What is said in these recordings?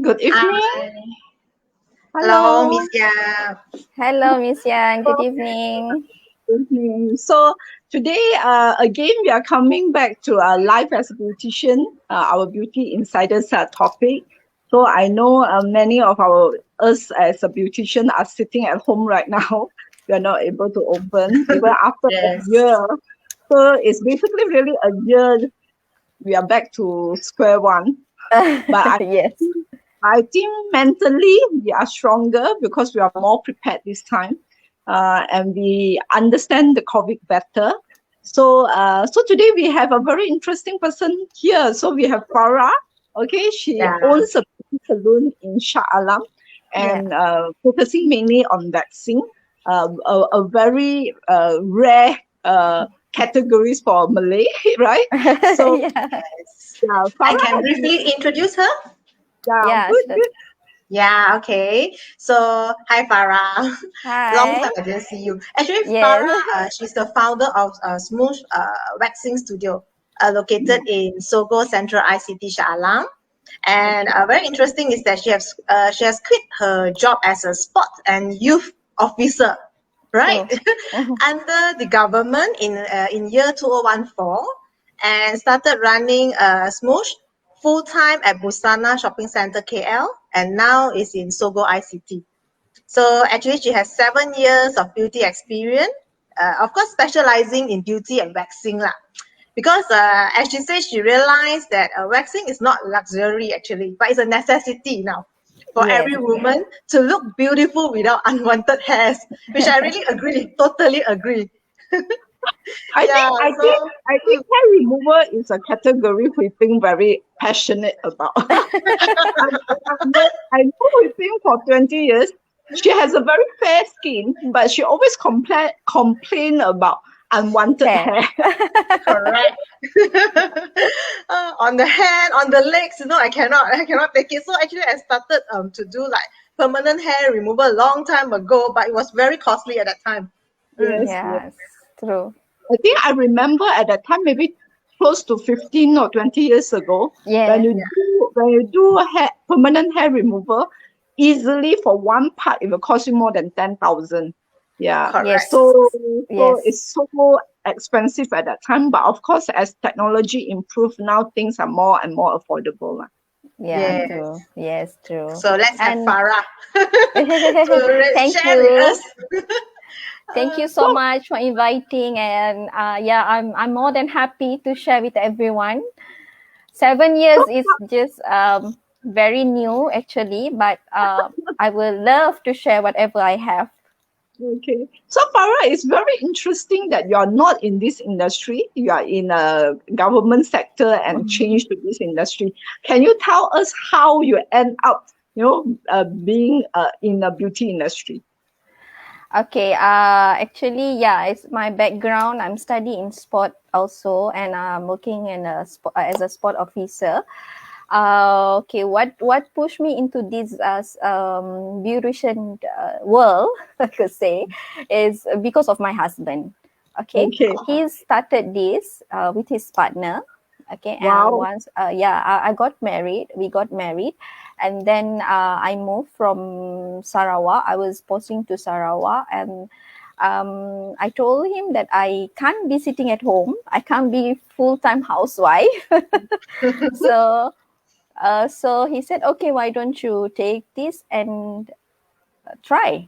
Good evening. Hi. Hello, Hello. Miss Yap. Hello, Miss Yang. Good evening. Good evening. So today, again, we are coming back to life as a beautician, our beauty insiders topic. So I know many of us as a beautician are sitting at home right now. We are not able to open even after a Yes. year. So it's basically really a year. We are back to square one. But Yes. I think mentally we are stronger because we are more prepared this time, and we understand the COVID better. So today we have a very interesting person here. So we have Farah. Okay, she Yeah. owns a beauty salon in Shah Alam, and focusing mainly on waxing. A very rare categories for Malay, right? So Yeah. Yes. yeah, I Farah can has been, briefly introduce her. yeah, Yeah, good, sure. good. Yeah, okay. So, hi, Farah. Long Hi. time I didn't see you. Actually, Yes. Farah, she's the founder of Smooch Waxing Studio, located in SOGO Central ICT Shah Alam. And very interesting is that she has quit her job as a sport and youth officer, right? True. Under the government in year 2014, and started running Smoosh full time at Busana Shopping Center KL, and now is in SOGO ICT. So actually, she has 7 years of beauty experience. Of course, specializing in beauty and waxing lah. Because as she says, she realized that waxing is not luxury actually, but it's a necessity now for Yes. every woman to look beautiful without unwanted hairs, which I really agree, totally agree. I Yeah, think I so think I think hair removal is a category Hui Ping very passionate about. I know Hui Ping for 20 years. She has a very fair skin, but she always complain about unwanted Hair. hair. correct. On the hand, on the legs, I cannot take it. So actually, I started to do like permanent hair removal a long time ago, but it was very costly at that time. Mm. Yes, yes. Yes. True. I think I remember at that time maybe close to 15 or 20 years ago when Yes. you do permanent hair removal, easily for one part it will cost you more than 10,000. Yeah. Correct. Yes. So Yes. it's so expensive at that time. But of course, as technology improves, now things are more and more affordable. Lah. Yeah. Yes. True. Yes. True. So let's have And Farah to thank share with you. us. Thank you so much for inviting. And I'm more than happy to share with everyone. 7 years is just very new actually, but I will love to share whatever I have. Okay. So Farah, it's very interesting that you're not in this industry. You are in a government sector and change to this industry. Can you tell us how you end up, being in the beauty industry? Okay, actually, yeah, it's my background. I'm studying sport also, and I'm working in as a sport officer. Okay, what pushed me into this beautician world, I could say, is because of my husband. Okay, Okay. he started this with his partner. Okay, and Wow. once, I got married. We got married, and then I moved from Sarawak. I was posting to Sarawak, and I told him that I can't be sitting at home. I can't be full-time housewife. So so he said, okay, why don't you take this and try?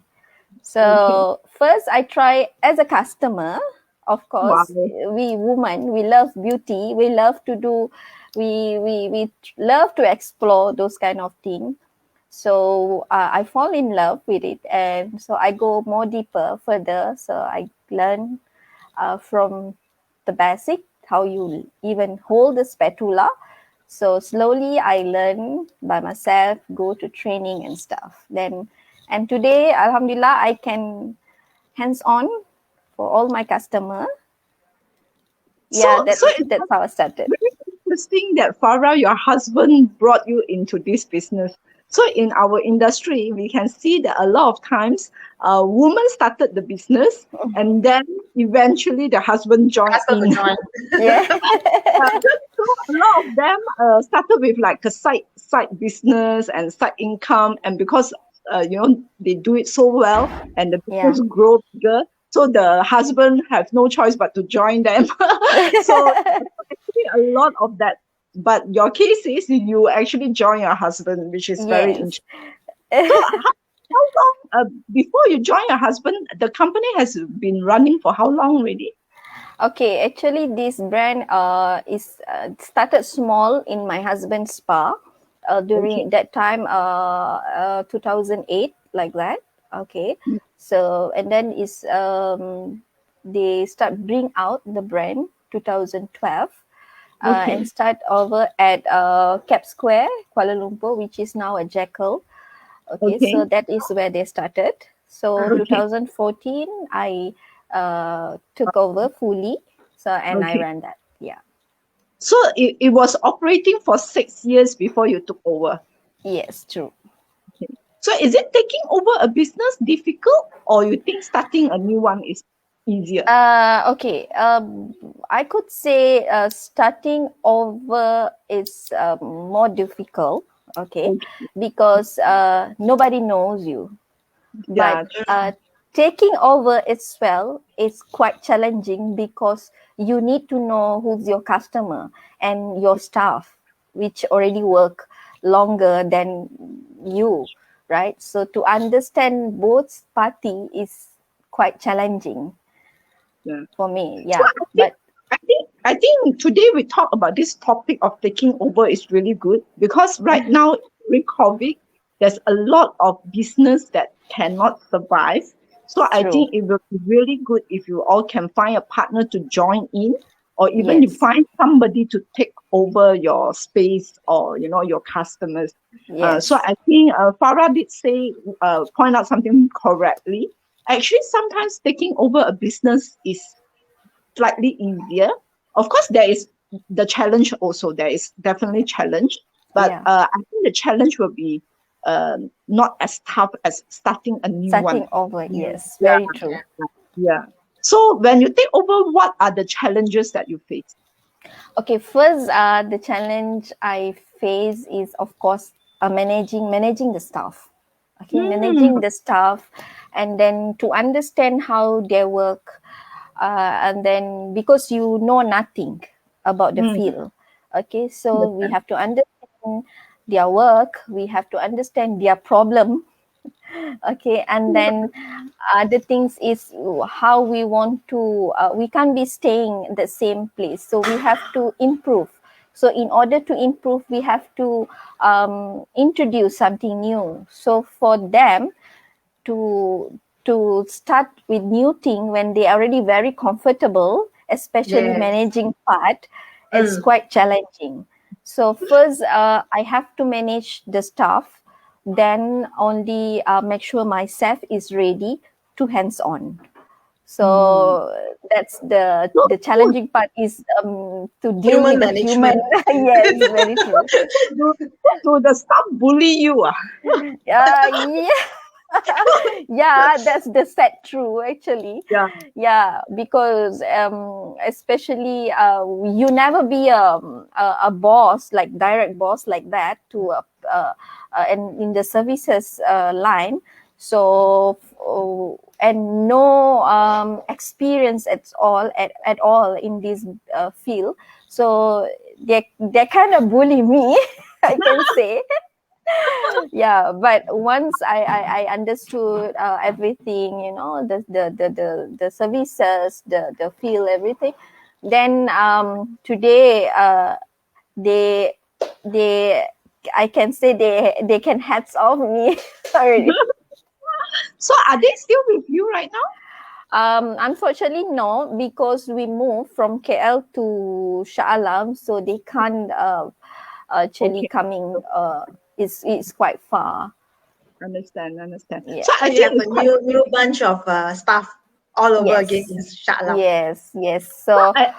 So first I try as a customer. Of Wow. course, we women, we love beauty. We love to do, we love to explore those kind of things. So I fall in love with it, and so I go more deeper, further. So I learn from the basic, how you even hold the spatula. So slowly I learn by myself, go to training and stuff. And today, Alhamdulillah, I can hands-on for all my customer. Yeah, So it's that's how I started. very interesting that Farah, your husband, brought you into this business. So in our industry, we can see that a lot of times, women started the business, and then eventually the husband joined Husband in. will join. Yeah. So a lot of them started with like a side business and side income, and because they do it so well, and the Yeah. business grow bigger, so the husband have no choice but to join them. So actually a lot of that. But your case is you actually join your husband, which is very Yes. interesting. So how long before you join your husband, the company has been running for how long already? Okay, actually, this brand is started small in my husband's spa Okay. during that time, 2008, like that. Okay, so and then they start bring out the brand 2012 Okay. and start over at Cap Square, Kuala Lumpur, which is now a Jackal. Okay, Okay. so that is where they started. So Okay. 2014, I took over fully. So and I Okay. ran that. Yeah. So it was operating for 6 years before you took over. Yes, true. Okay. So is it taking over a business difficult, or you think starting a new one is easier? Okay. I could say starting over is more difficult. Okay, Okay. because nobody knows you. But Yeah. taking over as well is quite challenging because you need to know who's your customer and your staff, which already work longer than you, right? So to understand both party is quite challenging Yeah. for me. So Yeah, I think but I think today we talk about this topic of taking over is really good, because right now during COVID, there's a lot of business that cannot survive. So it's I true. think it will be really good if you all can find a partner to join in, or even you Yes, find somebody to take over your space, or your customers. So yes, I think Farah did say point out something correctly. Actually, sometimes taking over a business is slightly easier. Of course, there is the challenge also. There is definitely challenge, but yeah. I think the challenge will be not as tough as starting a new Starting one. over, yes, Yeah, very true. yeah. So when you take over, what are the challenges that you face? Okay, first, the challenge I face is, of course, managing the staff. Okay, Hmm. managing the staff, and then to understand how they work, and then because you know nothing about the Hmm. field. Okay, so we Understand. have to understand their work. We have to understand their problem. Okay, and then other things is how we want to we can't be staying the same place, so we have to improve. So in order to improve, we have to introduce something new. So for them to start with new thing when they are already very comfortable, especially Yes. managing part, is Mm. quite challenging. So first, I have to manage the staff, then only make sure myself is ready to hands on. Hmm. So that's the So, so, challenging part is to deal Human with the human. management. Yes, very true. do the staff bully you? Yeah. Yeah, that's the sad true actually. Yeah. Yeah, because especially you never be a boss, like direct boss like that to and in the services line. So and no experience at all in this field. So they kind of bully me, I can say. Yeah, but once I understood everything, the services, the field, everything, then today they they I can say they can hats off me already. So are they still with you right now? Unfortunately, no, because we moved from KL to Shah Alam, so they can't actually Okay. coming. It's quite far. Understand. Yeah. So So I you think have it's a quite. new bunch of staff all over again Yes. in Shah Alam. Yes. So I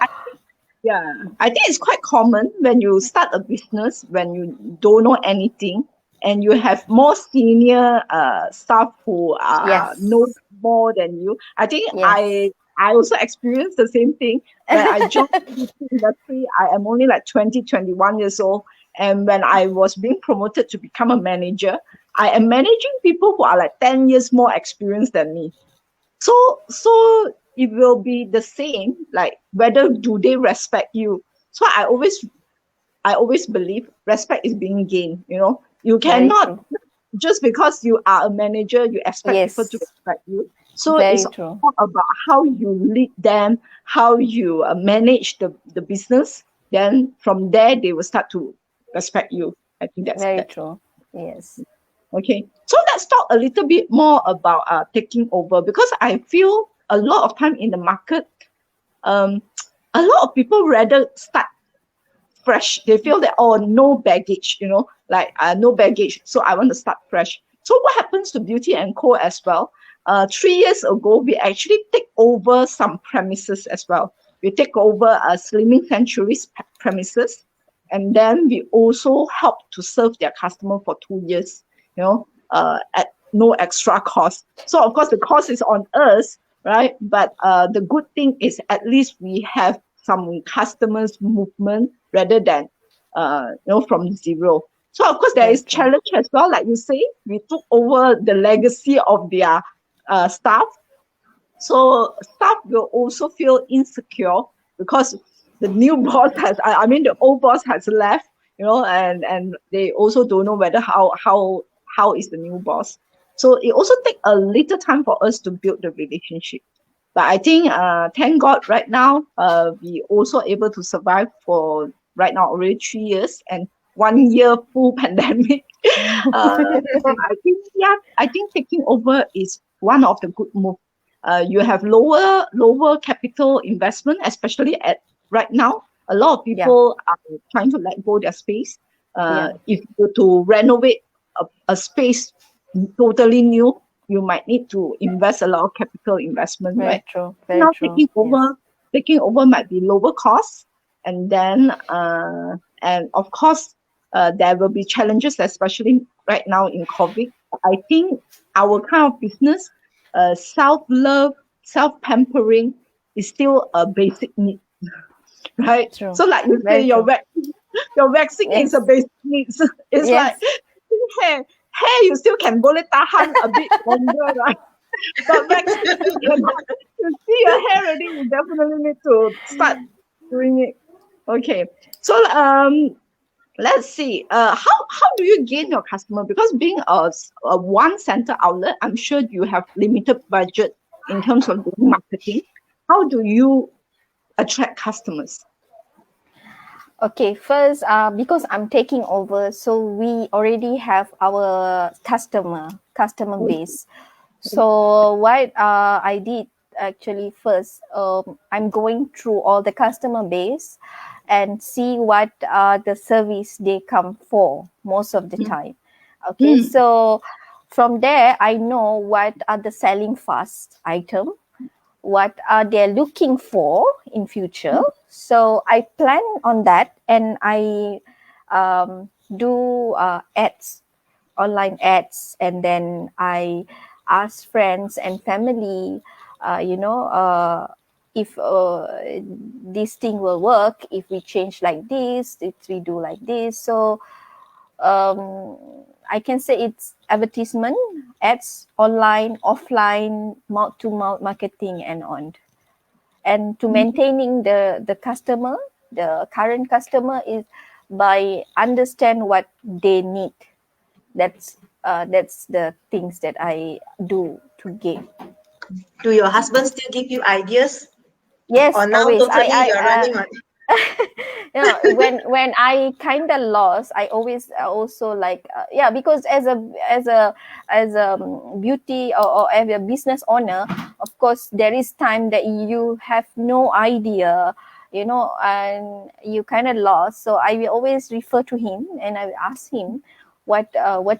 Yeah, I think it's quite common when you start a business when you don't know anything. and you have more senior staff who Yes. know more than you. I think Yes. I also experienced the same thing when I joined the industry. I am only like 20, 21 years old. And when I was being promoted to become a manager, I am managing people who are like 10 years more experienced than me. So it will be the same, like whether do they respect you. So I always believe respect is being gained. You Very cannot, true. just because you are a manager, you expect people to Yes. respect you. So it's Very true. all about how you lead them, how you manage the business. Then from there, they will start to respect you. I think that's Very that. true. Yes. Okay. So let's talk a little bit more about taking over, because I feel a lot of time in the market, um, a lot of people rather start fresh. They feel that, oh, no baggage, like no baggage. So I want to start fresh. So what happens to Beauty and Co as well? 3 years ago, we actually take over some premises as well. We take over Slimming Sanctuary's premises, and then we also help to serve their customer for 2 years, at no extra cost. So of course the cost is on us, right? But the good thing is at least we have some customers movement rather than from zero. So of course there Very is true. challenge as well. Like you say, we took over the legacy of their staff. So staff will also feel insecure because the new boss I mean the old boss has left, and they also don't know whether how is the new boss. So it also take a little time for us to build the relationship. But I think, thank God, right now, we also able to survive for right now already 3 years and 1 year full pandemic. So I think, yeah, I think taking over is one of the good move. You have lower capital investment, especially at right now. A lot of Yeah. people are trying to let go their space. Yeah. If you to renovate a space totally new, you might need to invest a lot of capital investment, Very right? true. Very Now true. Yes. taking over might be lower cost, and then and of course there will be challenges, especially right now in COVID. I think our kind of business, self love, self pampering, is still a basic need, right? True. So like you say, Very true. your waxing is a Yes. basic need. It's like Yes. hair you still can boleh tahan a bit longer, right? But waxing you cannot. You see your hair already, you definitely need to start doing it. Okay. So let's see. How do you gain your customer? Because being a one center outlet, I'm sure you have limited budget in terms of doing marketing. How do you attract customers? Okay, first, because I'm taking over, so we already have our customer base. So what I did actually first, I'm going through all the customer base and see what the service they come for most of the time. Okay, Mm, so from there I know what are the selling fast item, what are they looking for in future. So I plan on that, and I do ads, online ads, and then I ask friends and family, if this thing will work if we change like this, if we do like this. So um, I can say it's advertisement, ads, online, offline, mouth to mouth marketing, and on. And to maintaining the customer, the current customer, is by understand what they need. That's the things that I do to gain. Do your husband still give you ideas? Yes, Or now always. totally you're running on? When I kind of lost, I always also like because as a beauty, or as a business owner, of course there is time that you have no idea, and you kind of lost. So I will always refer to him and I will ask him what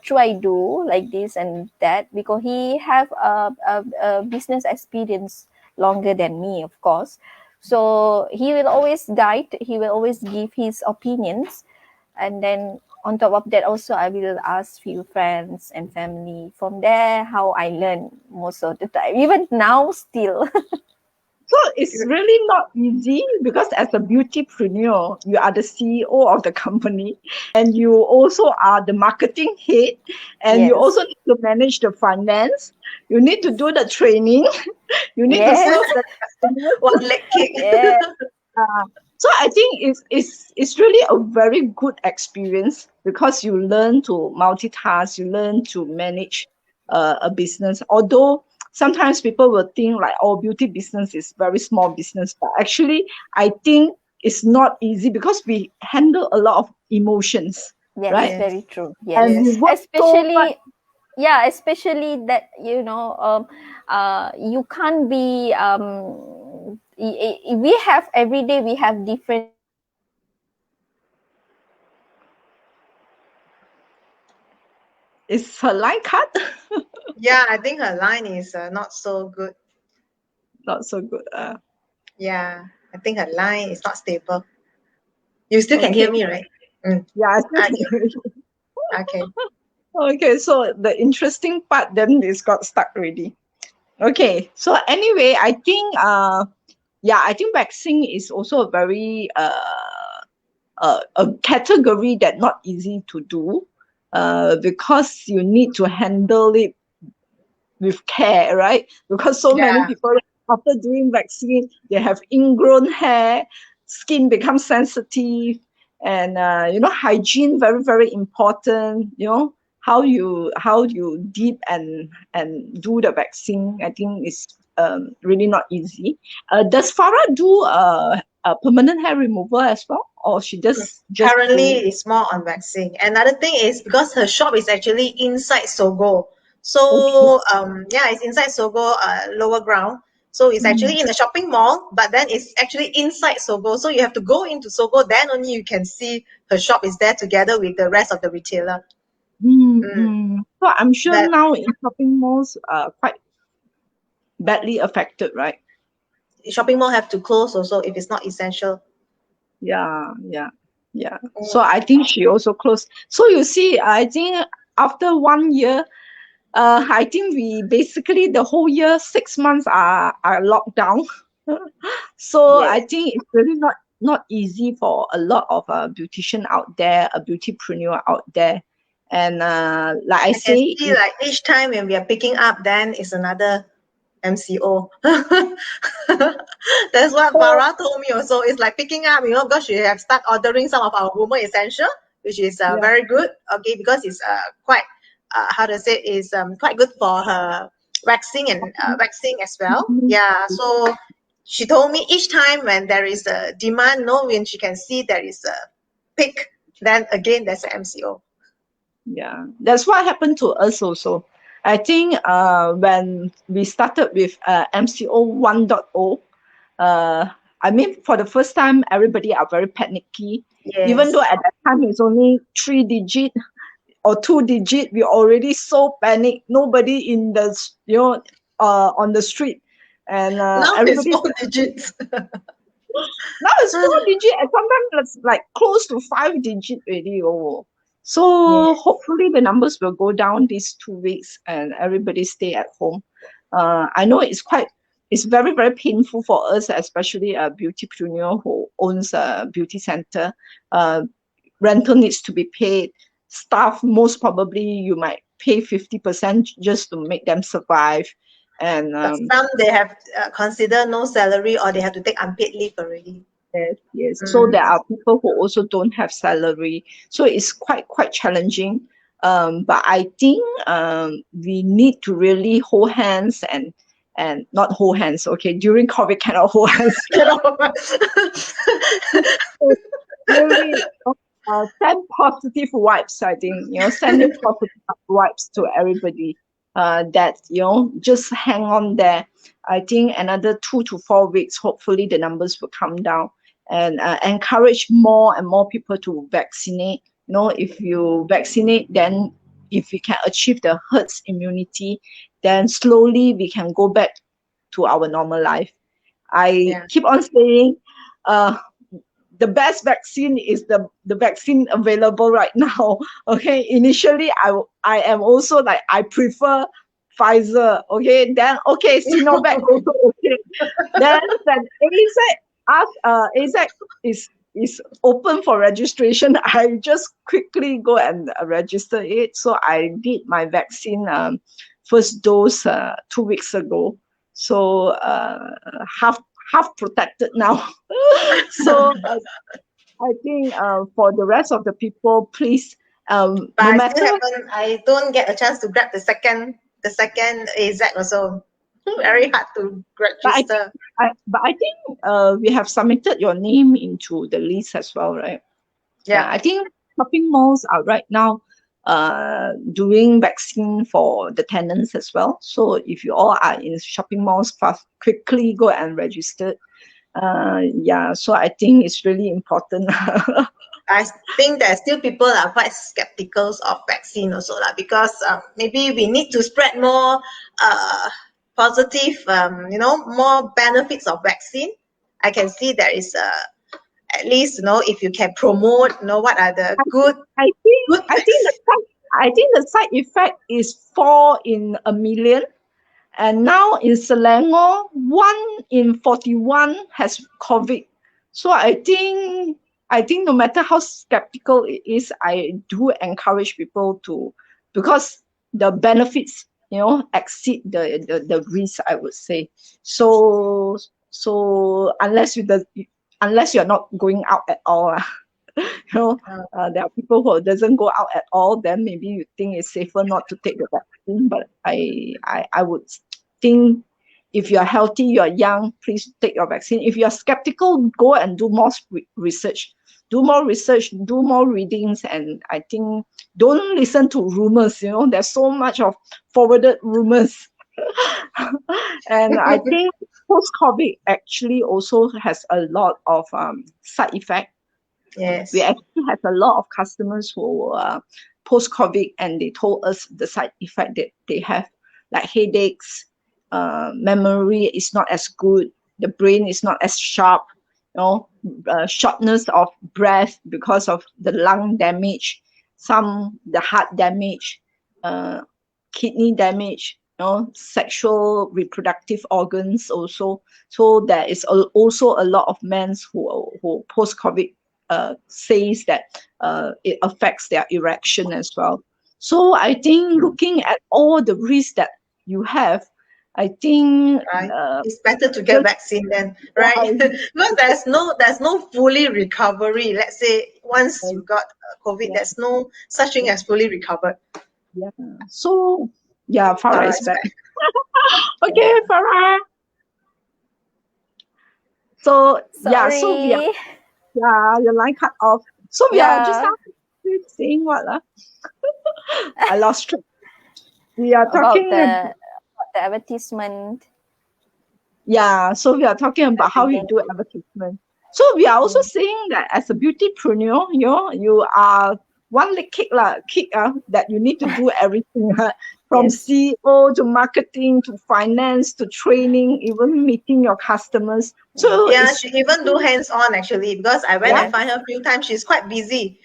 should I do, like this and that, because he have a business experience longer than me, of course. So he will always guide, he will always give his opinions, and then On top of that, also I will ask few friends and family. From there, how I learn most of the time. Even now, still. So it's really not easy because as a beautypreneur, you are the CEO of the company and you also are the marketing head and you Yes. also need to manage the finance. You need to do the training. You need to Yes. serve the customers. One leg kick. Yeah. So I think it's really a very good experience because you learn to multitask, you learn to manage a business. Although sometimes people will think like, oh, beauty business is very small business, but actually I think it's not easy because we handle a lot of emotions, Yes, right? Yes. very true. Yes. And we Yes. work so much. Especially, yeah, especially that, you can't be, we have every day, we have different Is her line cut? Yeah, I think her line is not so good. Not so good. Yeah, I think her line is not stable. You still can Okay. hear me, right? Mm. Yeah, I still Okay. can hear you. Okay. Okay, so the interesting part then is got stuck already. Okay, so anyway, I think I think waxing is also a very a category that not easy to do because you need to handle it with care, right? Because so many Yeah. people after doing vaccine, they have ingrown hair, skin becomes sensitive, and hygiene very very important. How you dip and do the vaccine. I think is really not easy. Does Farah do a permanent hair removal as well, or she just Currently, do? it's more on waxing. Another thing is because her shop is actually inside SOGO. Okay. So, yeah, it's inside SOGO, lower ground. So it's Mm, actually in a shopping mall, but then it's actually inside SOGO. So you have to go into SOGO, then only you can see her shop is there together with the rest of the retailer. Mm, So I'm sure that now in shopping malls are quite badly affected, right? shopping mall have to close also if it's not essential. Yeah, yeah, yeah. So Mm, I think she also closed. So you see, I think after 1 year, I think we basically the whole year, 6 months are locked down. So I yes. think it's really not easy for a lot of beautician out there, a beautypreneur out there. And like I I can say, see like each time when we are picking up, then it's another MCO. That's what so Farah told me also. It's like picking up, because she have start ordering some of our woman essential, which is yeah. very good. Okay, because it's quite how to say is quite good for her waxing and waxing as well. Yeah. So she told me each time when there is a demand, when she can see there is a peak, then again there's an MCO. Yeah, that's what happened to us also. I think when we started with MCO 1.0, I mean, for the first time, everybody are very panicky. Even though Yes. at that time it's only 3 digit or 2 digit, we already so panic. Nobody in the on the street, and Now it's everybody. 4 digits. Now it's 4 digit and sometimes it's like close to 5 digit already. Oh. Yeah. So hopefully the numbers will go down these 2 weeks and everybody stay at home. I know it's very, very painful for us, especially a beautypreneur who owns a beauty center. Uh, Rental needs to be paid. Staff, most probably you might pay 50% just to make them survive. And But some they have consider no salary or they have to take unpaid leave already. yes, yes. So Mm. there are people who also don't have salary. So it's quite challenging. But I think we need to really hold hands and not hold hands. Okay, during COVID cannot hold hands. You know? Really send positive vibes. I think sending positive vibes to everybody. That just hang on there. I think another 2 to 4 weeks, hopefully the numbers will come down and encourage more and more people to vaccinate. If you vaccinate, then if we can achieve the herd immunity, then slowly we can go back to our normal life. I Yeah. keep on saying, uh, the best vaccine is the vaccine available right now. Okay, initially I am also like I prefer Pfizer. Okay, then okay, Sinovac also okay. Then AZ is open for registration. I just quickly go and register it. So I did my vaccine first dose 2 weeks ago. So half protected now. So I think for the rest of the people, please, But no I matter. still haven't. I don't get a chance to grab the second AZ also. Very hard to But register. I think we have submitted your name into the list as well, right? Yeah, Yeah. I think shopping malls are right now doing vaccine for the tenants as well. So if you all are in shopping malls, fast quickly go and register. Yeah, so I think it's really important. I think that still people are quite skeptical of vaccine also lah, because maybe we need to spread more positive, more benefits of vaccine. I can see there is at least if you can promote what are the good I think the side effect is 4 in a million. And now in Selangor, 1 in 41 has COVID. So I think no matter how skeptical it is, I do encourage people to, because the benefits, exceed the risk, I would say. So unless you're not going out at all. There are people who doesn't go out at all, then maybe you think it's safer not to take the vaccine. But I would think if you're healthy, you're young, please take your vaccine. If you're skeptical, go and do more research. Do more research, do more readings, and I think don't listen to rumors. There's so much of forwarded rumors. And I think post-COVID actually also has a lot of side effects. Yes. We actually have a lot of customers who post-COVID, and they told us the side effect that they have, like headaches, memory is not as good, the brain is not as sharp, shortness of breath because of the lung damage, the heart damage, kidney damage, sexual reproductive organs also. So there is also a lot of men who post-COVID says that it affects their erection as well. So I think looking at all the risks that you have, I think it's better to get vaccine then, right? Because there's no fully recovery. Let's say once you got COVID, there's no such thing as fully recovered. Yeah. So yeah, Farah is back. Okay, Farah. So Sorry. Your line cut off. So we are just saying what? I lost track. We are talking about the advertisement. Yeah, so we are talking about how you do advertisement. So we are also saying that as a beautypreneur, you are one leg kick that you need to do everything from CEO to marketing to finance to training, even meeting your customers. So yeah, she even do hands-on actually, because I went and find her a few times. She's quite busy.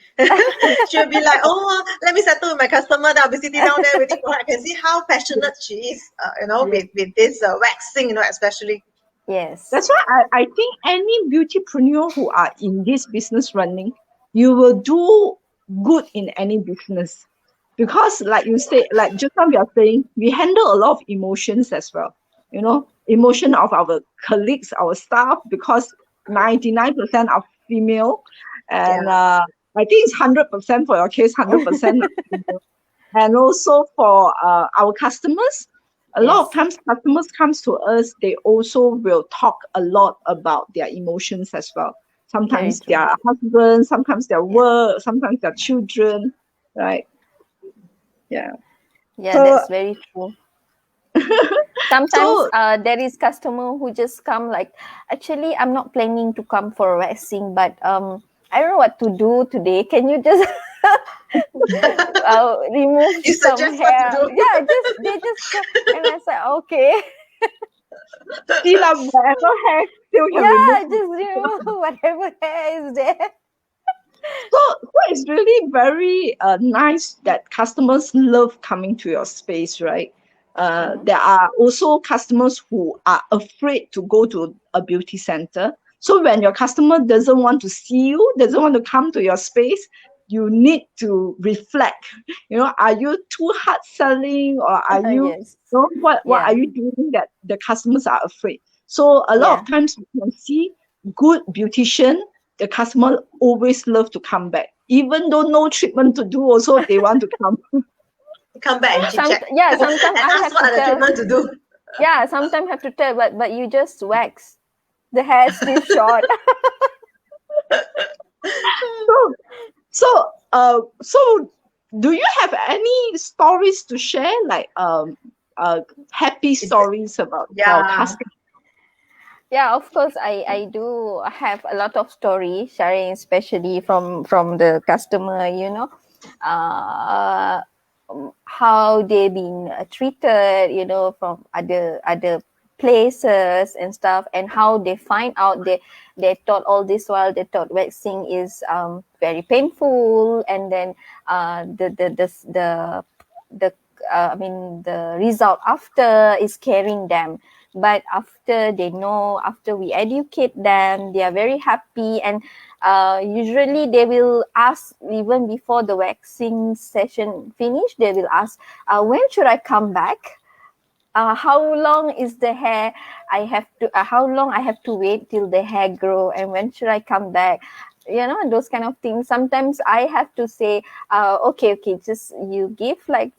She'll be like, oh, let me settle with my customer. I'll be sitting down there waiting for her. I can see how passionate she is, with this waxing, especially. Yes. That's why I think any beautypreneur who are in this business running, you will do good in any business. Because like you say, like just now we are saying, we handle a lot of emotions as well. Emotion of our colleagues, our staff, because 99% are female. And I think it's 100% for your case, 100%. And also for our customers, a lot of times customers comes to us, they also will talk a lot about their emotions as well. Sometimes their husband, sometimes their work, sometimes their children, right? Yeah. Yeah, that's very true. Sometimes there is customer who just come like, actually, I'm not planning to come for waxing, but I don't know what to do today. Can you just remove some hair? Yeah, they just and I said, okay. See, whatever hair still can Yeah, remove. just remove whatever hair is there. So it's really very nice that customers love coming to your space, right? There are also customers who are afraid to go to a beauty center. So when your customer doesn't want to see you, doesn't want to come to your space, you need to reflect. Are you too hard selling, or are you, Yes. what are Yeah. you doing that the customers are afraid? So a lot Yeah. of times we can see good beautician, the customer always love to come back. Even though no treatment to do, also they want to come. Come back and chit chat Yeah, and sometimes I ask have what to are the tell. treatment to do. Yeah, sometimes have to tell, but you just wax. The hair is still short. So, so do you have any stories to share, like happy Is it? stories about your Yeah. customers? Yeah, of course, I do have a lot of story sharing, especially from the customer. Uh, how they been treated, from other places and stuff, and how they find out they thought all this while they thought waxing is very painful, and then the I mean the result after is scaring them. But after they know, after we educate them, they are very happy. And usually they will ask, even before the waxing session finish, they will ask, when should I come back? How long is the hair how long I have to wait till the hair grow, and when should I come back? Those kind of things. Sometimes I have to say, okay, just you give like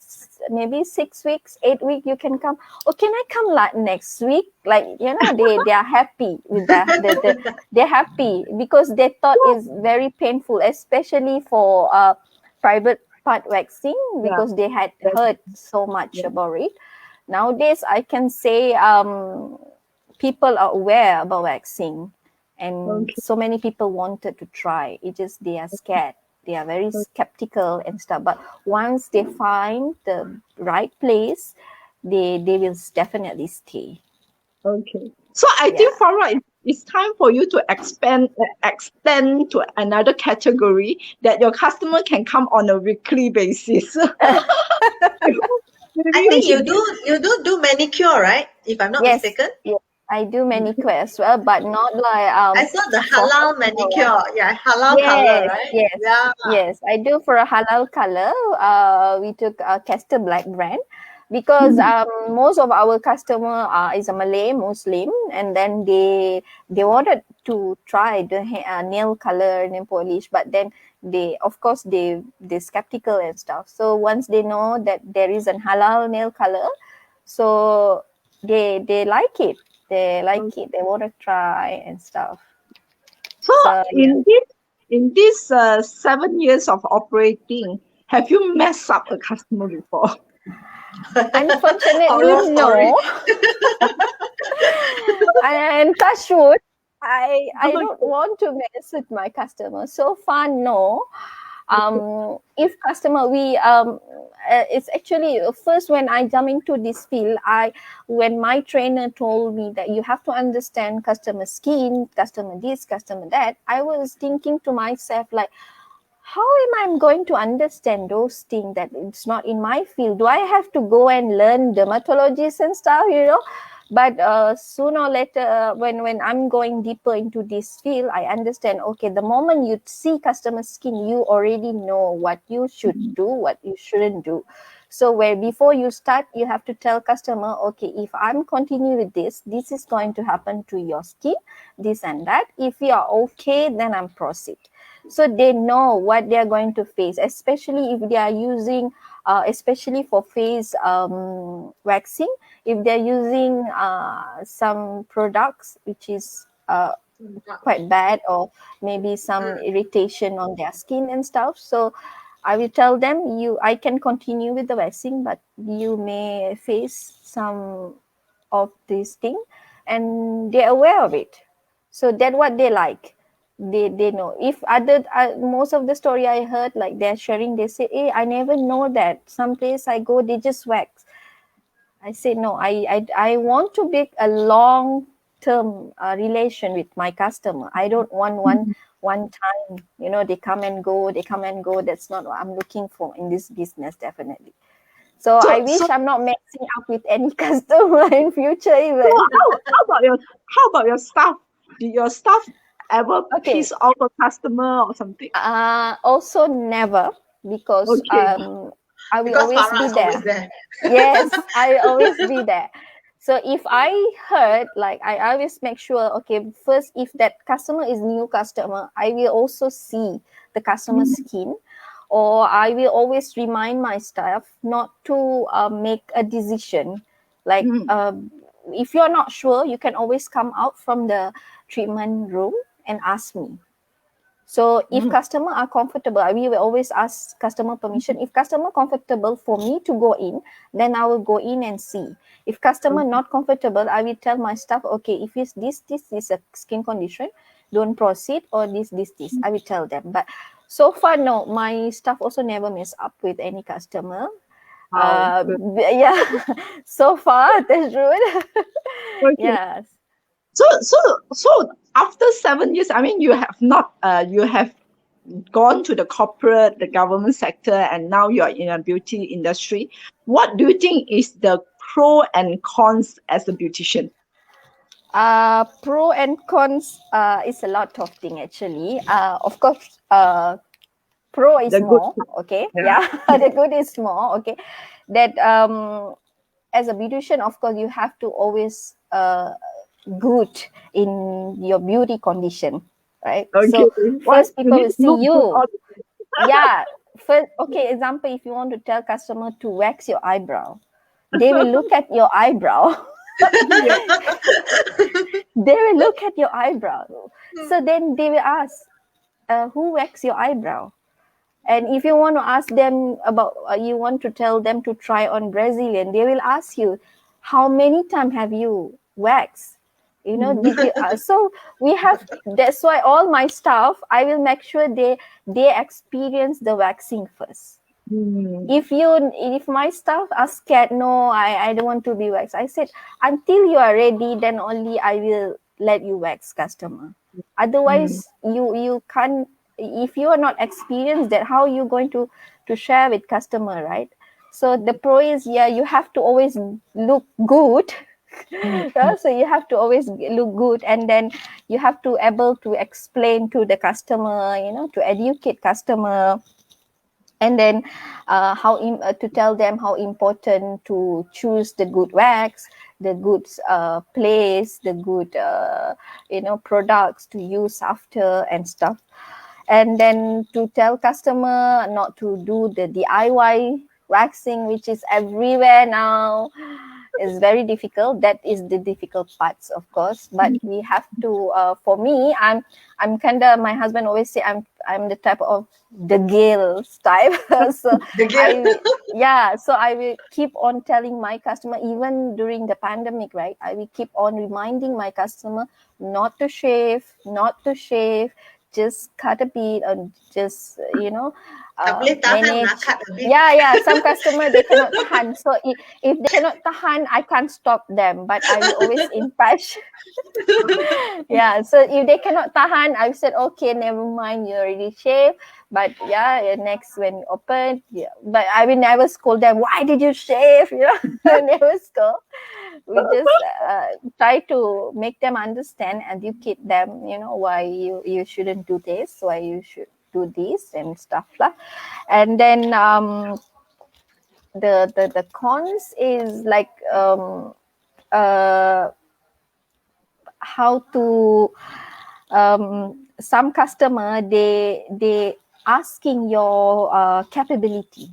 maybe 6 weeks, 8 weeks, you can come. Or can I come like next week? Like, they are happy with they're happy because they thought it's very painful, especially for private part waxing, Yeah, because they had that's, heard so much yeah. about it. Nowadays, I can say people are aware about waxing, and Okay. so many people wanted to try. It just they are scared. They are very skeptical and stuff. But once they find the right place, they will definitely stay. Okay. So I Yeah. think, Farah, it's time for you to extend to another category that your customer can come on a weekly basis. Maybe I we think should you get. do manicure, right? If I'm not Yes. mistaken. Yes. I do manicure as well, but not like I saw the halal professional one. manicure. Yeah, halal color, Yes, right? yes, Yeah. yes. I do for a halal color. We took a Castor Black brand because Mhm. most of our customer is a Malay Muslim, and then they wanted to try the nail color, nail polish, but then of course they skeptical and stuff. So once they know that there is a halal nail color, so they like it. They like it. They want to try and stuff. So So yeah. in this 7 years of operating, have you messed up a customer before? Unfortunately, Horror story. no. And touch wood, I don't want to mess with my customers. So far, no. If customer we it's actually first when I jump into this field, when my trainer told me that you have to understand customer skin, customer this, customer that, I was thinking to myself like, how am I going to understand those things that it's not in my field? Do I have to go and learn dermatologists and stuff? But sooner or later, when I'm going deeper into this field, I understand, okay, the moment you see customer skin, you already know what you should do, what you shouldn't do. So where before you start, you have to tell customer, okay, if I'm continue with this is going to happen to your skin, this and that. If you are okay, then I'm proceed. So they know what they are going to face, especially if they are using especially for face waxing, if they're using some products which is quite bad, or maybe some irritation on their skin and stuff. So I will tell them, I can continue with the waxing, but you may face some of these things, and they're aware of it. So that's what they like. They know. If other most of the story I heard, like they're sharing, they say, hey, I never know that some place I go they just wax. I say no, I want to make a long term relation with my customer. I don't want one time, you know, they come and go. That's not what I'm looking for in this business, definitely. So I wish I'm not messing up with any customer in future even. How about your staff? Did your staff ever piss off a customer or something? Also never, because I will Because always Farah be is there. always there. Yes, I always be there. So if I heard, like, I always make sure, okay, first, if that customer is new customer, I will also see the customer's skin, or I will always remind my staff not to make a decision. Like, if you're not sure, you can always come out from the treatment room and ask me. So if customer are comfortable, we will always ask customer permission. If customer comfortable for me to go in, then I will go in and see. If customer not comfortable, I will tell my staff, okay, if it's this is a skin condition, don't proceed, or this. I will tell them. But so far, no, my staff also never mess up with any customer. Yeah, so far that's good. Yes. So after 7 years, I mean, you have not you have gone to the corporate, the government sector, and now you are in a beauty industry. What do you think is the pro and cons as a beautician? Pro and cons is a lot of thing actually. Of course, pro is The good, more, okay. Yeah, the good is more, okay. That as a beautician, of course, you have to always good in your beauty condition, right? okay. So What first you people need will to look see good you. all Yeah. First, okay, example, if you want to tell customer to wax your eyebrow, they will look at your eyebrow. They will look at your eyebrow. So then they will ask, who wax your eyebrow? And if you want to ask them about, you want to tell them to try on Brazilian, they will ask you, how many times have you waxed? You know, did you? So we have. That's why all my staff, I will make sure they experience the waxing first. If my staff are scared, no, I don't want to be waxed. I said, until you are ready, then only I will let you wax customer. Otherwise, you can't. If you are not experienced, that how you going to share with customer, right? So the pro is, yeah, you have to always look good. So you have to always look good, and then you have to able to explain to the customer, you know, to educate customer. And then to tell them how important to choose the good wax, the good place, the good products to use after and stuff. And then to tell customer not to do the DIY waxing, which is everywhere now, is very difficult. That is the difficult parts, of course. But we have to. For me, I'm kind of. My husband always say I'm the type of the girls type. So so I will keep on telling my customer, even during the pandemic, right? I will keep on reminding my customer not to shave, just cut a bit, and just manage. Cut a bit. Yeah, some customer they cannot tahan. So if they cannot tahan, I can't stop them, but I will always encourage. Yeah, so if they cannot tahan, I said, okay, never mind, you already shaved. But yeah, next when you open, but I will never scold them, why did you shave? I never scold. We just try to make them understand, educate them, why you shouldn't do this, why you should do this and stuff lah. And then the cons is like how to some customer, they asking your capability.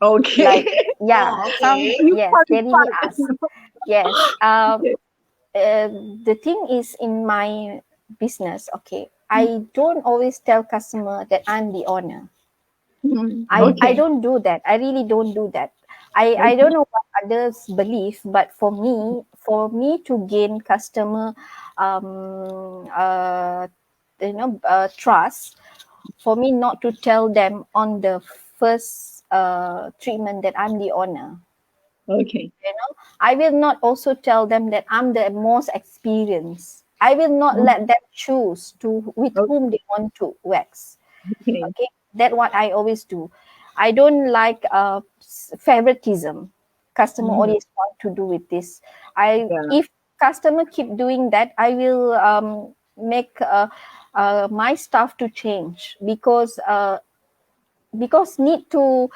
Okay. Like, yeah, okay. yes, they really ask. Yes. The thing is, in my business, okay, I don't always tell customer that I'm the owner. I don't do that. I really don't do that. I don't know what others believe, but for me to gain customer trust, for me not to tell them on the first treatment that I'm the owner. Okay. I will not also tell them that I'm the most experienced. I will not let them choose to with whom they want to wax. Okay. Okay, that's what I always do. I don't like favoritism. Customer Mm, always want to do with this. I yeah. If customer keep doing that, I will make my staff to change, because need to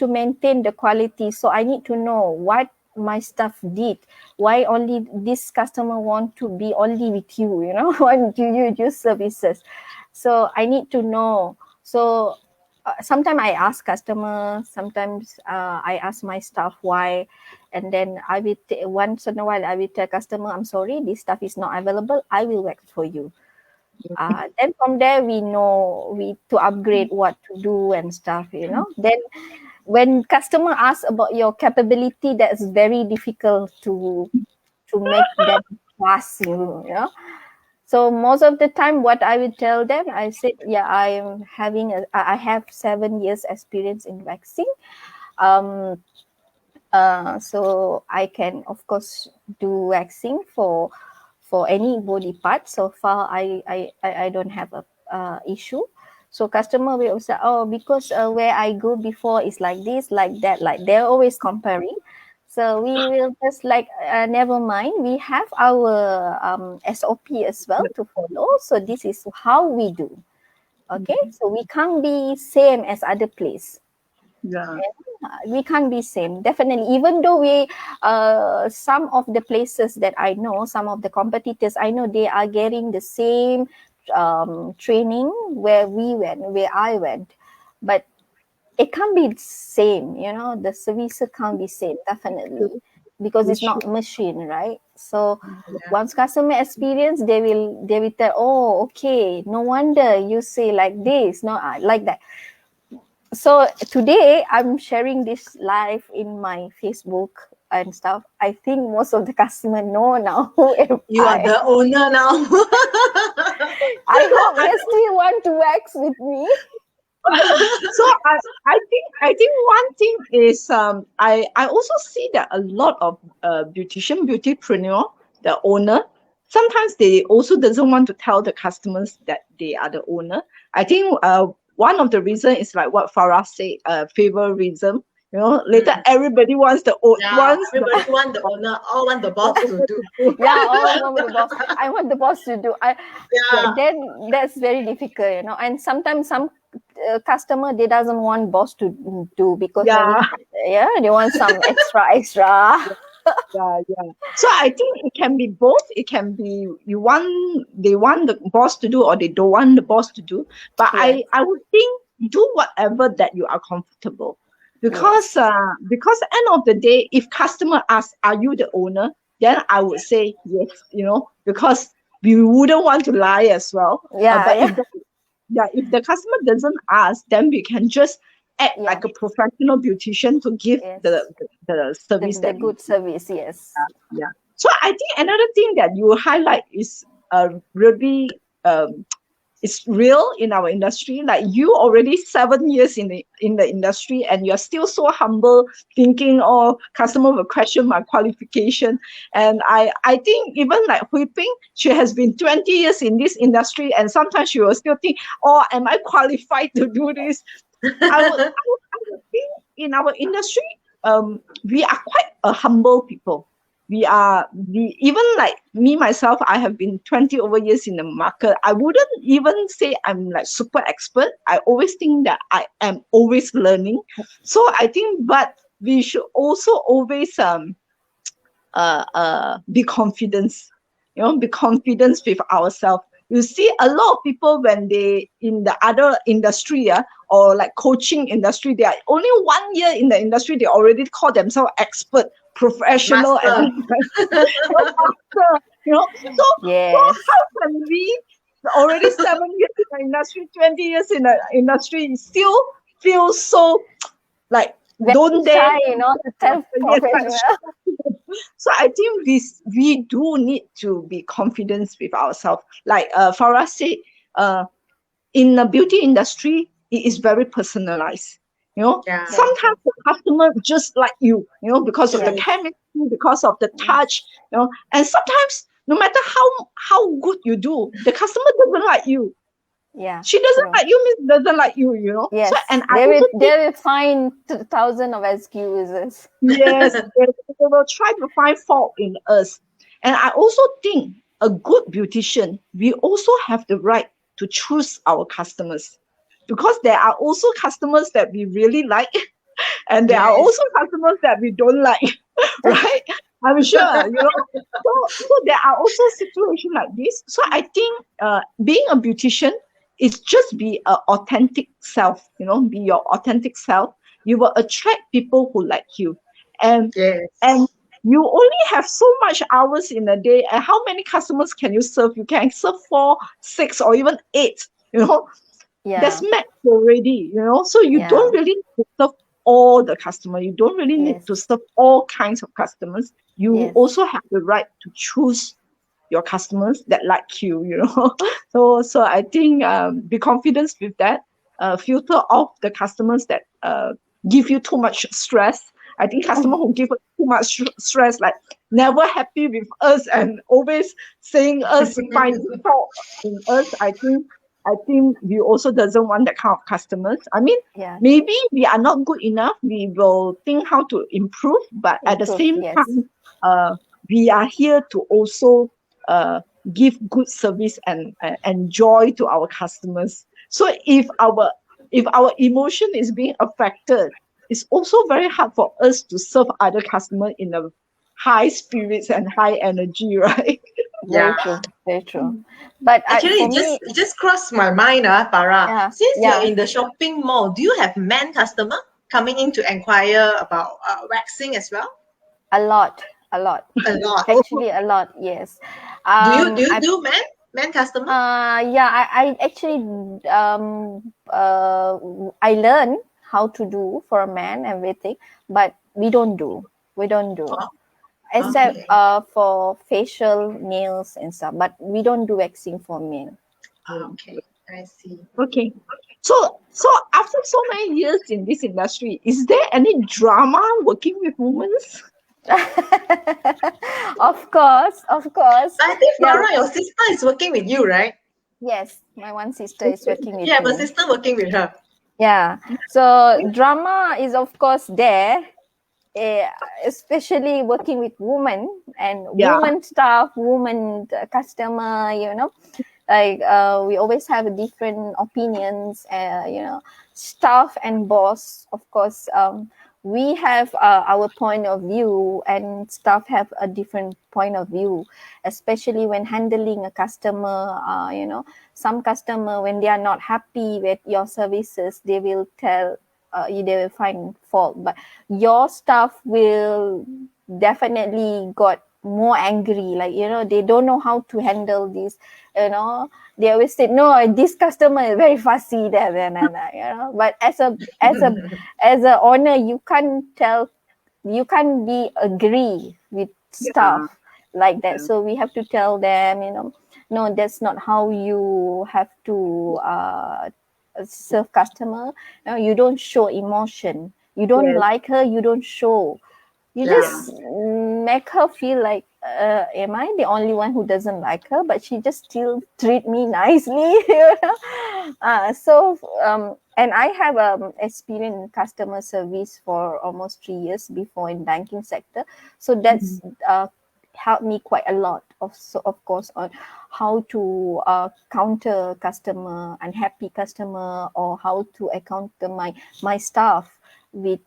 maintain the quality. So I need to know what my staff did, why only this customer want to be only with you, want to use services. So I need to know. So sometimes I ask customer, sometimes I ask my staff why, and then I will once in a while I will tell customer, I'm sorry, this stuff is not available, I will wax for you. Then from there we know we to upgrade what to do and stuff. Then when customer asks about your capability, that's very difficult to make them trust you. So most of the time what I will tell them, I said, yeah, I have 7 years experience in waxing. So I can of course do waxing for any body part. So far I don't have a issue. So customer will say, oh, because where I go before is like this, like that, like they're always comparing. So we will just like, never mind, we have our SOP as well to follow. So this is how we do. Okay, so we can't be same as other place. Yeah. We can't be same, definitely, even though we some of the places that I know, some of the competitors I know, they are getting the same training where I went, but it can't be same, the service can't be same, definitely, because We it's should. not machine, right? So Yeah. once customer experience, they will tell, oh, okay, no wonder you say like this, no, like that. So today I'm sharing this live in my Facebook and stuff. I think most of the customer know now who am You are I. the owner now. I hope they still want to wax with me. So I think one thing is I also see that a lot of beautypreneur, the owner, sometimes they also doesn't want to tell the customers that they are the owner. I think one of the reason is like what Farah said, favorism. Later everybody wants Yeah, wants the everybody want the owner, all want the boss to do. Yeah, oh, I want the boss. I want the boss to do. Yeah, Then that's very difficult, And sometimes some customer, they doesn't want boss to do, because yeah. they want some extra. Yeah. So I think it can be both. It can be they want the boss to do or they don't want the boss to do. But Yes, I would think do whatever that you are comfortable. yes, Because end of the day, if customer asks, are you the owner? Then I would say yes, because we wouldn't want to lie as well. yeah, But yeah, if the customer doesn't ask, then we can just act yeah, like a professional beautician to give yes. the The, service the that we. good service, yes. Yeah. So I think another thing that you highlight is really it's real in our industry. Like you already 7 years in the industry, and you're still so humble, thinking, oh, customer will question my qualification. And I think even like Hui Ping, she has been 20 years in this industry, and sometimes she will still think, oh, am I qualified to do this? I would think in our industry, we are quite a humble people. Even like me myself, I have been 20 over years in the market. I wouldn't even say I'm like super expert. I always think that I am always learning. So I think, but we should also always be confident, be confident with ourselves. You see a lot of people when they in the other industry, or like coaching industry, they are only 1 year in the industry, they already call themselves expert, professional, and master. master, so Yes. how can we already 7 years in the industry, 20 years in the industry, still feel so like Very don't dare. shy, to tell Yes, like, professional. so I think we do need to be confident with ourselves. Like Farah said, in the beauty industry, it is very personalized. You know, Yeah. sometimes the customer just like you know, because of the Yes. chemistry, because of the touch, you know, and sometimes no matter how good you do, the customer doesn't like you. Yeah. She doesn't True. like you means doesn't like you, you know. So, Yes. and I also think, They will find 1,000 of excuses. yes, they will try to find fault in us. And I also think a good beautician, we also have the right to choose our customers, because there are also customers that we really like, and there are Yes. also customers that we don't like, right? I'm sure, you know. So there are also situations like this. So I think being a beautician is just be an authentic self, you know, be your authentic self. You will attract people who like you. And Yes. and you only have so much hours in a day. And how many customers can you serve? You can serve 4, 6, or even 8, you know. Yeah. That's max already, you know. So you Yeah. don't really need to serve all the customer. You don't really need Yes. to serve all kinds of customers. You Yes. also have the right to choose your customers that like you, you know. So I think be confident with that. Filter off the customers that give you too much stress. I think customer who give us too much stress, like never happy with us and always saying us finding fault in us. I think we also doesn't want that kind of customers. I mean, Yeah. maybe we are not good enough. We will think how to improve, but at the Improve. same Yes. time, we are here to also uh, give good service and joy to our customers. So if our emotion is being affected, it's also very hard for us to serve other customers in a high spirits and high energy, right? Very Yeah. true. Very true. But Actually, for me, it just crossed my mind, Farah. yeah, Since you're yeah, in the shopping mall, do you have men customer coming in to inquire about waxing as well? a lot, a lot. A lot. Actually, a lot. Yes. Do you I do men customer? yeah, I actually I learned how to do for a man everything, but we don't do. We don't do. Oh, Except okay. for facial, nails and stuff, but we don't do waxing for men. Okay. I see. Okay. So after so many years in this industry, is there any drama working with women? Of course, of course. I think Yeah. Farah, your sister is working with you, right? Yes, my one sister is working You with have a me. sister working with her. Yeah. So drama is of course there, eh, especially working with women and Yeah. woman staff, woman customer, you know. Like we always have different opinions, you know, staff and boss, of course. We have our point of view and staff have a different point of view, especially when handling a customer. You know, some customer, when they are not happy with your services, they will tell, they will find fault, but your staff will definitely got more angry, like, you know, they don't know how to handle this, you know. They always say, no, this customer is very fussy, that, you know. But as a owner, you can't tell, you can't be agree with Yeah. stuff like that. Yeah. So we have to tell them, you know, no, that's not how you have to serve customer. No, you don't show emotion. You don't Yes. like her, you don't show. You Yeah. just make her feel like, am I the only one who doesn't like her? But she just still treat me nicely. You know? And I have experience in customer service for almost 3 years before in banking sector. So that's helped me quite a lot. Of course, on how to counter customer, unhappy customer, or how to encounter my staff with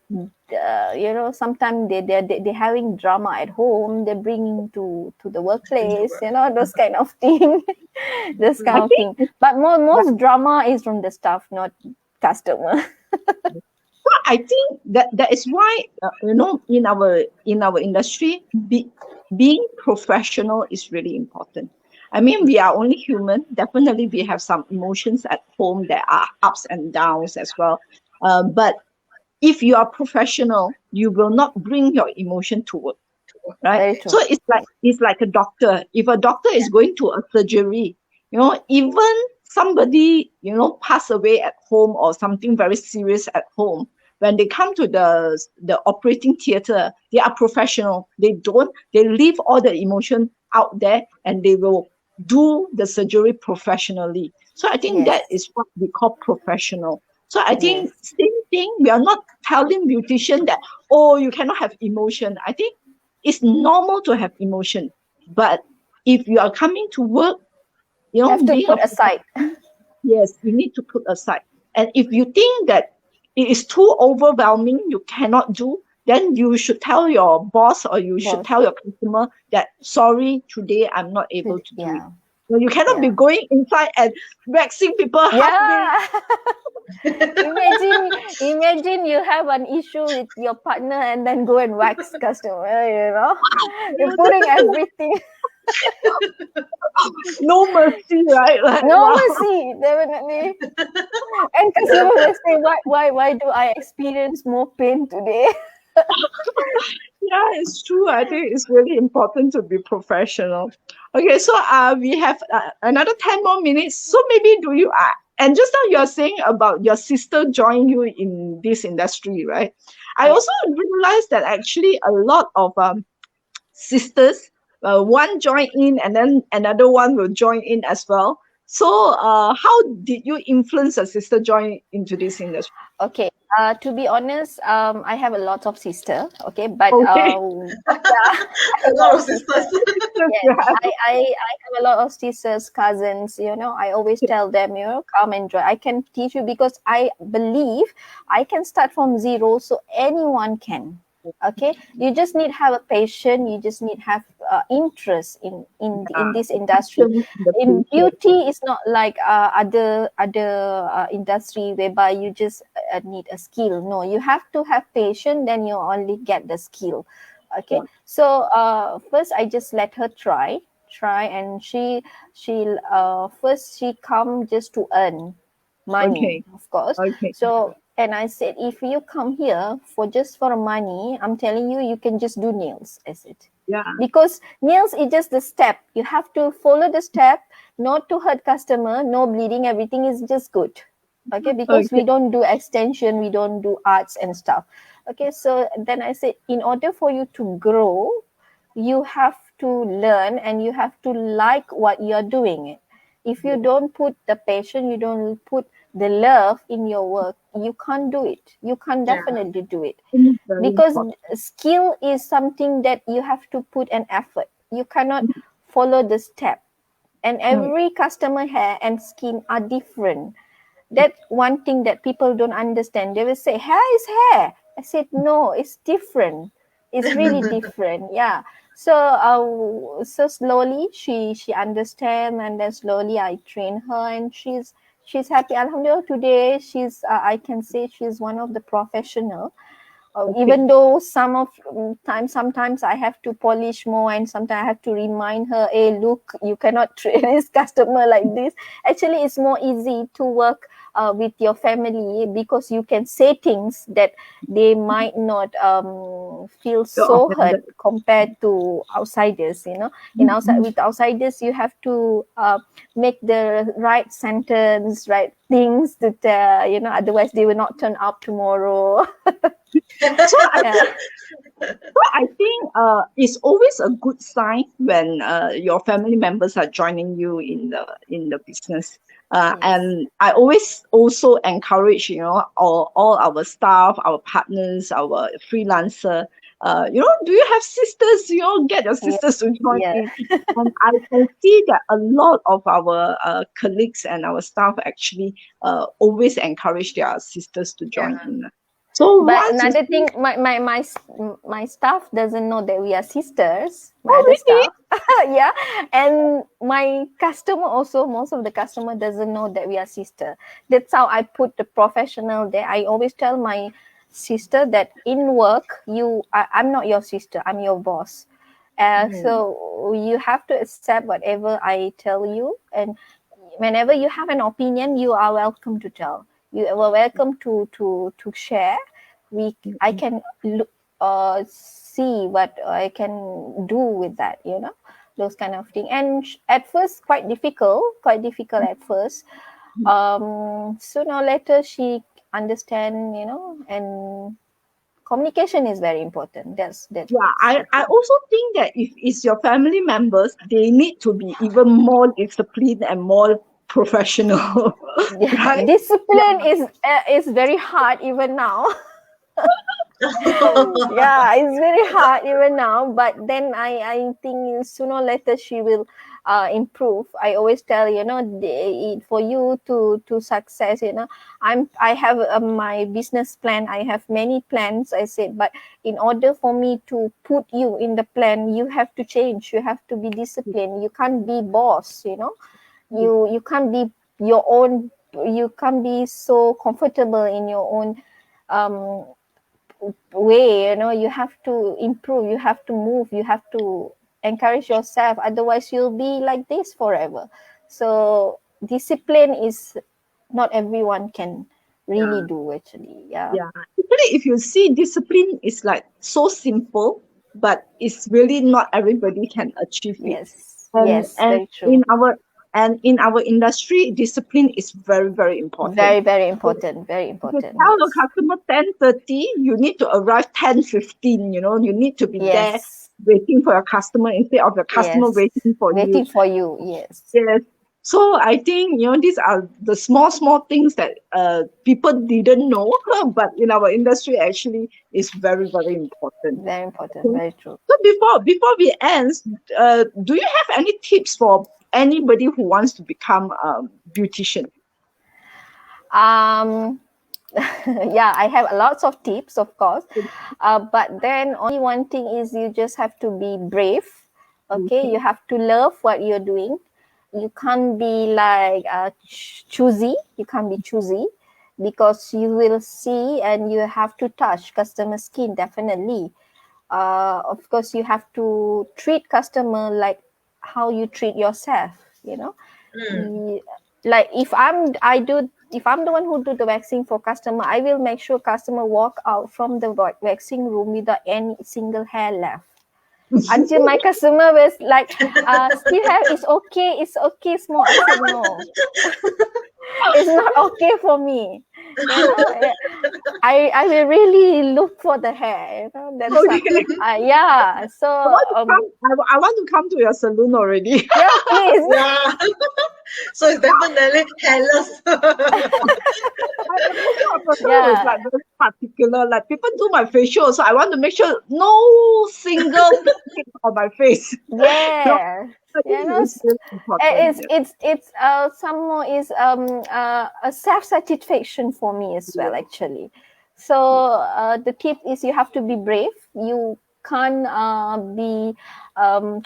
you know, sometimes they having drama at home, they're bringing to the workplace, you know, those kind of thing. Those I kind of thing. think But but most drama is from the staff, not customer. I think that is why you know, in our industry, being professional is really important. I mean, we are only human. Definitely, we have some emotions at home. There are ups and downs as well. But if you are professional, you will not bring your emotion to work, right? Very So true. it's like a doctor. If a doctor is going to a surgery, you know, even somebody, you know, pass away at home or something very serious at home, when they come to the operating theater, they are professional. They leave all the emotion out there, and they will do the surgery professionally. So I think that Yes. is what we call professional. So I Yes. think same thing, we are not telling beautician that, oh, you cannot have emotion. I think it's normal to have emotion. But if you are coming to work, Have to being a put aside. yes, you need to put aside. And if you think that it is too overwhelming, you cannot do, then you should tell your boss or you should Boss. tell your customer that, sorry, today I'm not able to do it. Yeah. So you cannot be Yeah. going inside and waxing people halfway. Yeah. Imagine you have an issue with your partner and then go and wax customer, You're putting everything. No mercy, right? Like, No wow. mercy, definitely. And customer will say, why do I experience more pain today? Yeah, it's true. I think it's really important to be professional. Okay, so we have another 10 more minutes. So maybe do you and just now you're saying about your sister joined you in this industry, right? I Yeah. also realized that actually a lot of sisters, one join in and then another one will join in as well. So how did you influence a sister join into this industry? Okay. To be honest, I have a lot of sister. Okay, but Okay. yeah, I have A a lot lot of of sisters. sisters. Yes, I have a lot of sisters, cousins. I always tell them, come and join. I can teach you because I believe I can start from zero, so anyone can. Okay, you just need have a passion. You just need have interest in this industry. The In future. beauty, it's not like other industry whereby you just need a skill. No, you have to have patience. Then you only get the skill. Okay, so first I just let her try, and she first she come just to earn money, Okay. of course. Okay. So, and I said, if you come here for money, I'm telling you, you can just do nails. I said, Yeah. because nails is just the step. You have to follow the step, not to hurt customer, no bleeding. Everything is just good. Okay, because we Okay. don't do extension, we don't do arts and stuff. Okay, so then I said, in order for you to grow, you have to learn and you have to like what you're doing. If you don't put the passion, you don't put the love in your work, you can't do it. You can't Yeah. definitely do it, It's very because important. skill is something that you have to put an effort. You cannot follow the step, and Mm. every customer hair and skin are different. That one thing that people don't understand. They will say hair is hair. I said no, it's different. It's really different. Yeah. So so slowly she understand, and then slowly I train her, and she's happy. Alhamdulillah, today she's I can say she's one of the professional. Okay. Even though sometimes I have to polish more, and sometimes I have to remind her, hey, look, you cannot treat this customer like this. Actually, it's more easy to work with your family, because you can say things that they might not feel You're so hurt offended. compared to outsiders. With outsiders, you have to make the right sentence, right things that otherwise they will not turn up tomorrow. So I Yeah. think it's always a good sign when your family members are joining you in the business. Yes. And I always also encourage, all our staff, our partners, our freelancer. Do you have sisters? Get your sisters to join Yeah. in. And I can see that a lot of our colleagues and our staff actually always encourage their sisters to join in. So But once you another see, thing, my staff doesn't know that we are sisters. My oh other really? staff, yeah, and my customer also. Most of the customer doesn't know that we are sister. That's how I put the professional there. I always tell my sister that in work, I'm not your sister. I'm your boss. So you have to accept whatever I tell you, and whenever you have an opinion, you are welcome to tell. You are welcome to share. I can see what I can do with that. Those kind of thing. And at first, quite difficult at first. Sooner or later, understand, and communication is very important. That's Yeah, the I thing. also think that if it's your family members, they need to be even more disciplined and more professional, Yeah, right? discipline is very hard even now. Yeah, it's very hard even now, but then I think sooner or later she will improve. I always tell, for you to success, I have my business plan. I have many plans, I said, but in order for me to put you in the plan, you have to change. You have to be disciplined. You can't be boss, you can't be your own. You can't be so comfortable in your own um way. You have to improve, you have to move, you have to encourage yourself, otherwise you'll be like this forever. So discipline is not everyone can really Yeah. do, actually. Yeah. Yeah. Actually, if you see, discipline is like so simple, but it's really not everybody can achieve it. Yes, And yes, and very true. in our and in our industry, discipline is very, very important. Very, very So important, very if you important. tell the Yes, customer 10:30, you need to arrive 10:15. You need to be there yes, waiting for your customer instead of your customer yes, waiting for you. waiting for you. Yes, Yes. So I think these are the small things that people didn't know, but in our industry actually is very, very important. very important, Okay. very true. So before we end, do you have any tips for anybody who wants to become a beautician? um yeah, I have lots of tips, of course. But then only one thing is you just have to be brave. Okay, Okay. you have to love what you're doing. You can't be like choosy. You can't be choosy, because you will see and you have to touch customer skin, definitely. Of course, you have to treat customer like how you treat yourself. Y- like if I'm the one who do the waxing for customer, I will make sure customer walk out from the waxing room without any single hair left, until my customer was like, still have, it's okay, small. I said no, it's not okay for me. I will really look for the hair. That's Okay. yeah. So I want to come to your salon already. yeah, please. Yeah. So it's definitely hairless. I'm also a person who is Yeah. like very particular. Like people do my facial, so I want to make sure no single blackhead on my face. So Yeah. I Yeah, think it's really important. Yeah. it's some more is a self satisfaction for me as well, actually. So the tip is you have to be brave. You can't be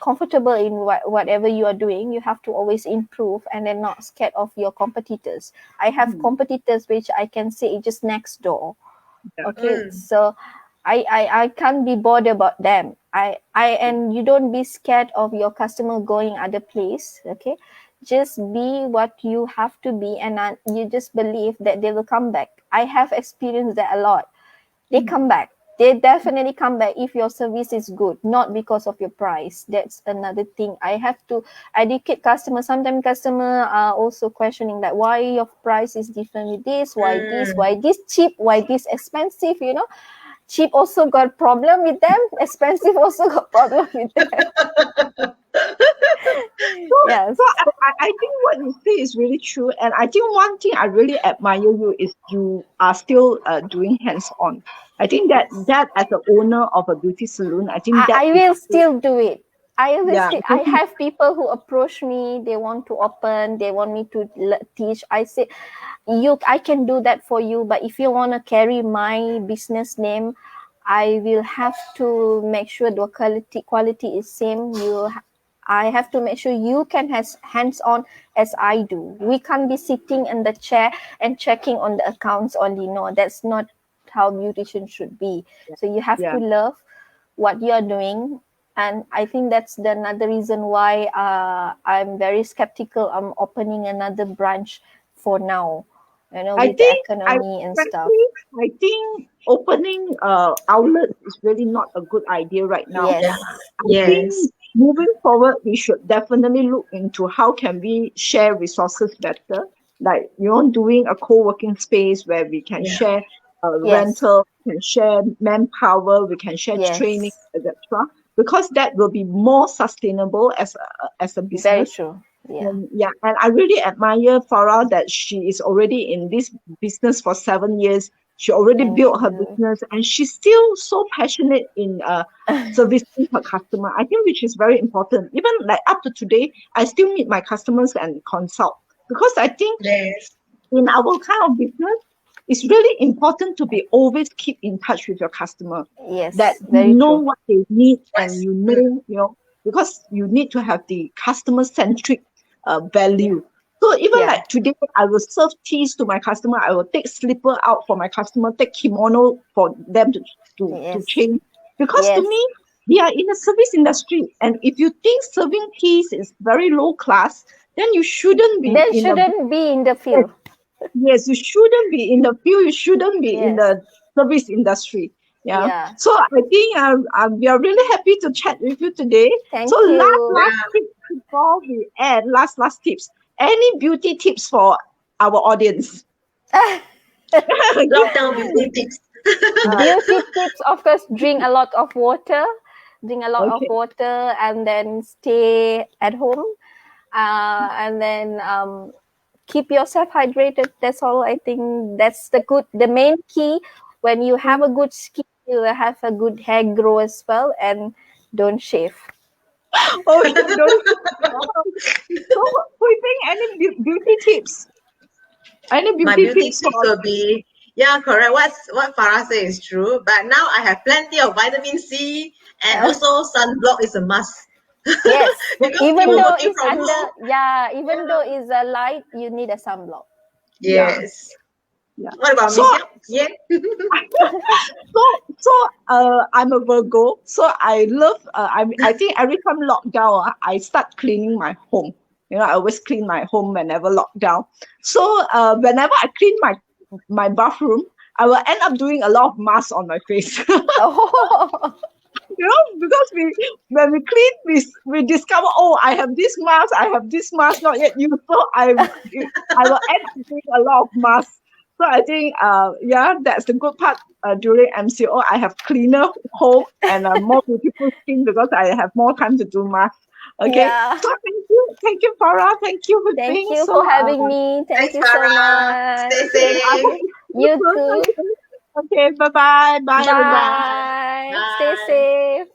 comfortable in whatever you are doing. You have to always improve, and then not scared of your competitors. I have Mm, competitors which I can say is just next door. yeah. Okay, so I can't be bothered about them. And you don't be scared of your customer going other place. Okay, just be what you have to be, and you just believe that they will come back. I have experienced that a lot. They Mm, come back. They definitely come back if your service is good, not because of your price. That's another thing. I have to educate customers. Sometimes customer are also questioning that why your price is different with this, why this cheap, why this expensive, cheap also got problem with them, expensive also got problem with them. So, Yes. I think what you say is really true. And I think one thing I really admire you is you are still doing hands-on. I think that as the owner of a beauty salon, I think that I is, will still do it. yeah, I I think, have people who approach me, they want to open, they want me to teach. I say, I can do that for you, but if you want to carry my business name, I will have to make sure the quality is same. I have to make sure you can have hands on as I do. We can't be sitting in the chair and checking on the accounts only. No, that's not how beautician should be. So you have yeah. to love what you are doing. And I think that's another reason why I'm very skeptical. I'm opening another branch for now, I with the think I economy and stuff. frankly, I think opening outlets is really not a good idea right now. Yes, Yeah. I Yes. think moving forward, we should definitely look into how can we share resources better. like, doing a co-working space where we can Yeah. share Yes. rental, we can share manpower, we can share Yes. training, etc. Because that will be more sustainable as a Very business. true. Yeah. And I really admire Farah that she is already in this business for 7 years. She already Thank built her you. business, and she's still so passionate in servicing her customer. I think which is very important. Even like up to today, I still meet my customers and consult, because I think Yes. in our kind of business, it's really important to be always keep in touch with your customer. Yes. That you Very know true. what they need, and What's because you need to have the customer centric value. So even Yeah. like today, I will serve teas to my customer. I will take slipper out for my customer, take kimono for them to Yes. change. Because to Yes. me, we are in a service industry, and if you think serving teas is very low class, then you shouldn't be They in a shouldn't be in the field. Yes, you shouldn't be in the field. You shouldn't be in Yes. the service industry. Yeah. Yeah. So I think we are really happy to chat with you today. Thank So you. last tips before we end. Last tips. Any beauty tips for our audience? lockdown beauty tips? Beauty tips, of course, drink a lot of water. Drink a lot of Okay. water and then stay at home. And then keep yourself hydrated. That's all. I think that's the main key. When you have a good skin, you will have a good hair grow as well, and don't shave. Oh, you don't. So, Hui Ping, any beauty tips? Any My beauty beauty tips tips for? will be, yeah, correct. What Farah says is true. But now I have plenty of vitamin C, and also sunblock is a must. Yes, Because we even were though working it's from home. even though it's a light, you need a sunblock. Yeah. Yes. Yeah. What about So Miss Yap? Yeah. so I'm a Virgo, so I love I think every time lockdown I start cleaning my home. I always clean my home whenever lockdown. So whenever I clean my bathroom, I will end up doing a lot of masks on my face. Oh, Because when we clean, we discover, oh, I have this mask not yet used, so I will end up doing a lot of masks. So I think that's the good part during MCO. I have cleaner home and more beautiful skin because I have more time to do masks. Okay, yeah. so thank you, Farah, thank you for Thank being you so. for having me. Thank Thanks, you so Farah. much. Stay I hope safe. to see You soon. too. Okay, bye bye, Bye. everyone. Bye. Stay Bye. safe.